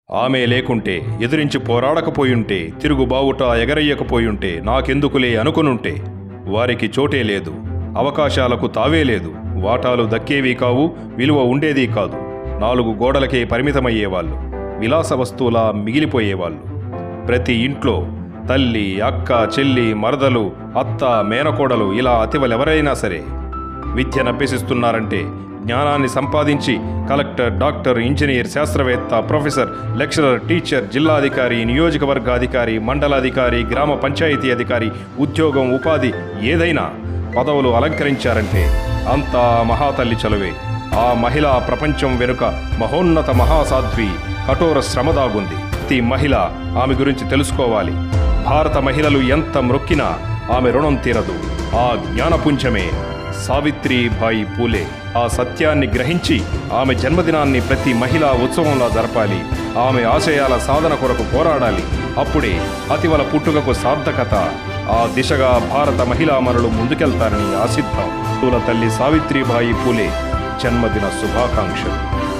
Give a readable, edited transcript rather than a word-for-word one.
ఆమె లేకుంటే, ఎదిరించి పోరాడకపోయుంటే, తిరుగుబావుట ఎగరయ్యకపోయుంటే, నాకెందుకులే అనుకునుంటే, వారికి చోటే లేదు, అవకాశాలకు తావే లేదు, వాటాలు దక్కేవి కావు, విలువ ఉండేది కాదు. 4 గోడలకే పరిమితమయ్యేవాళ్ళు, విలాస వస్తువులా మిగిలిపోయేవాళ్ళు. ప్రతి ఇంట్లో తల్లి, అక్క, చెల్లి, మరదలు, అత్త, మేనకోడలు ఇలా అతివలెవరైనా సరే విద్యనభ్యసిస్తున్నారంటే, జ్ఞానాన్ని సంపాదించి కలెక్టర్, డాక్టర్, ఇంజనీర్, శాస్త్రవేత్త, ప్రొఫెసర్, లెక్చరర్, టీచర్, జిల్లాధికారి, నియోజకవర్గాధికారి, మండలాధికారి, గ్రామ పంచాయతీ అధికారి, ఉద్యోగం, ఉపాధి ఏదైనా పదవులు అలంకరించారంటే అంతా మహాతల్లి చలువే. ఆ మహిళా ప్రపంచం వెనుక మహోన్నత మహాసాధ్వి కఠోర శ్రమ దాగుంది. ప్రతి మహిళ ఆమె గురించి తెలుసుకోవాలి. భారత మహిళలు ఎంత మ్రొక్కినా ఆమె రుణం తీరదు. ఆ జ్ఞానపుంజమే సావిత్రిబాయి పూలే. ఆ సత్యాన్ని గ్రహించి ఆమె జన్మదినాన్ని ప్రతి మహిళా ఉత్సవంలా జరపాలి. ఆమె ఆశయాల సాధన కొరకు పోరాడాలి. అప్పుడే అతివల పుట్టుకకు సార్థకత. ఆ దిశగా భారత మహిళామణులు ముందుకెళ్తారని ఆశిద్దాం. తల్లి సావిత్రిబాయి పూలే జన్మదిన శుభాకాంక్షలు.